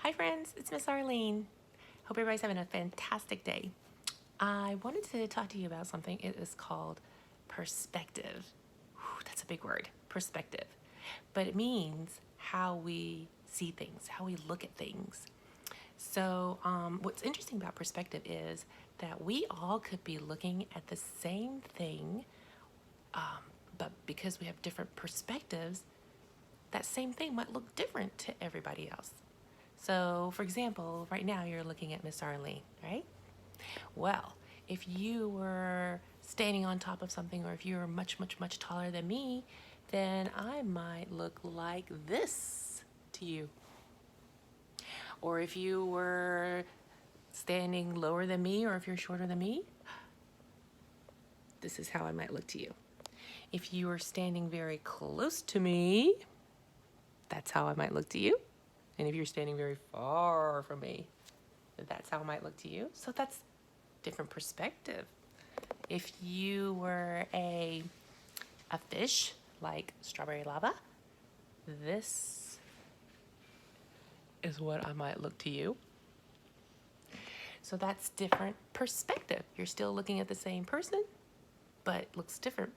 Hi friends, it's Miss Arlene. Hope everybody's having a fantastic day. I wanted to talk to you about something. It is called perspective. Whew, that's a big word, perspective. But it means how we see things, how we look at things. So what's interesting about perspective is that we all could be looking at the same thing, but because we have different perspectives, that same thing might look different to everybody else. So, for example, right now you're looking at Miss Arlene, right? Well, if you were standing on top of something, or if you were much, much, much taller than me, then I might look like this to you. Or if you were standing lower than me, or if you're shorter than me, this is how I might look to you. If you were standing very close to me, that's how I might look to you. And if you're standing very far from me, that's how I might look to you. So that's different perspective. If you were a fish like strawberry lava, this is what I might look to you. So that's different perspective. You're still looking at the same person, but it looks different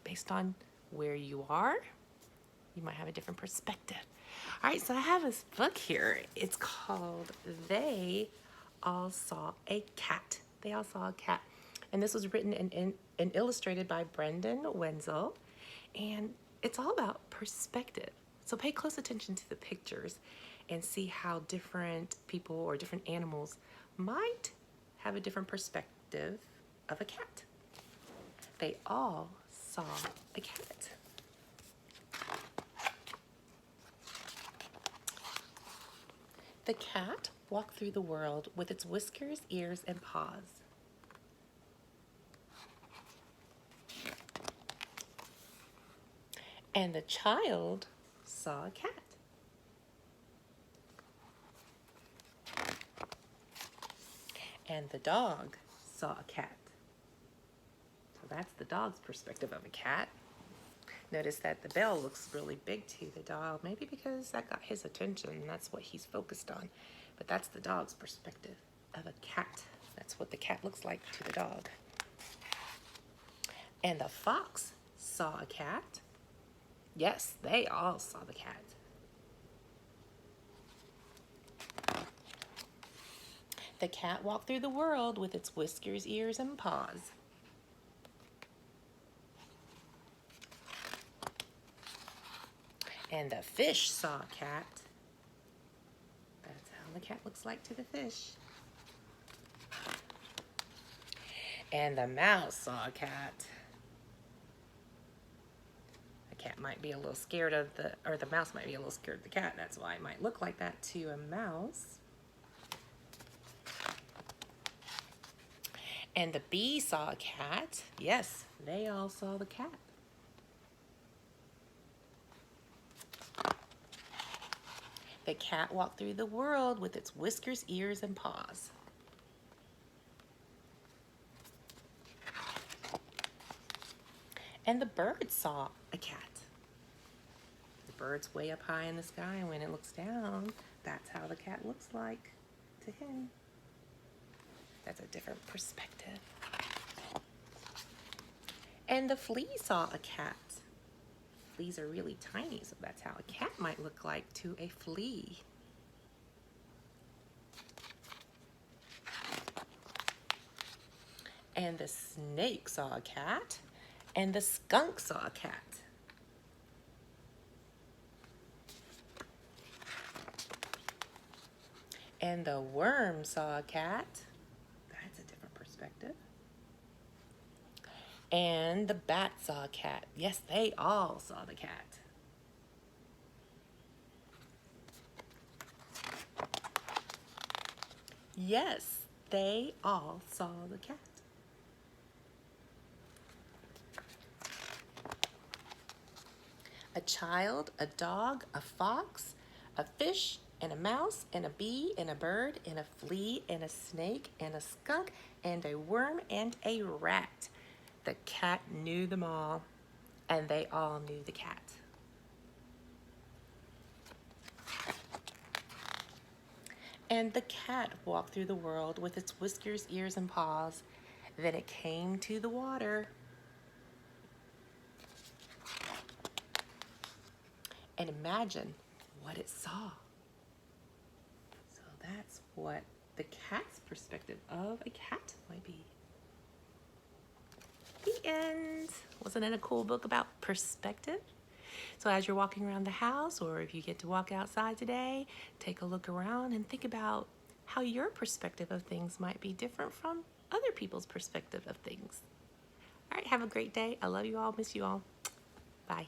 based on where you are. You might have a different perspective. All right, so I have this book here. It's called They All Saw a Cat. They All Saw a Cat. And this was written and illustrated by Brendan Wenzel. And it's all about perspective. So pay close attention to the pictures and see how different people or different animals might have a different perspective of a cat. They all saw a cat. The cat walked through the world with its whiskers, ears, and paws. And the child saw a cat. And the dog saw a cat. So that's the dog's perspective of a cat. Notice that the bell looks really big to the dog, maybe because that got his attention and that's what he's focused on. But that's the dog's perspective of a cat. That's what the cat looks like to the dog. And the fox saw a cat. Yes, they all saw the cat. The cat walked through the world with its whiskers, ears, and paws. And the fish saw a cat. That's how the cat looks like to the fish. And the mouse saw a cat. The cat might be a little scared of the mouse might be a little scared of the cat. That's why it might look like that to a mouse. And the bee saw a cat. Yes, they all saw the cat. The cat walked through the world with its whiskers, ears, and paws. And the bird saw a cat. The bird's way up high in the sky, and when it looks down, that's how the cat looks like to him. That's a different perspective. And the flea saw a cat. Fleas are really tiny, so that's how a cat might look like to a flea. And the snake saw a cat, and the skunk saw a cat. And the worm saw a cat. That's a different perspective. And the bat saw a cat. Yes, they all saw the cat. Yes, they all saw the cat. A child, a dog, a fox, a fish, and a mouse, and a bee, and a bird, and a flea, and a snake, and a skunk, and a worm, and a rat. The cat knew them all, and they all knew the cat. And the cat walked through the world with its whiskers, ears, and paws. Then it came to the water. And imagine what it saw. So that's what the cat's perspective of a cat might be. The end. Wasn't it a cool book about perspective? So as you're walking around the house, or if you get to walk outside today, take a look around and think about how your perspective of things might be different from other people's perspective of things. All right, have a great day. I love you all, miss you all. Bye.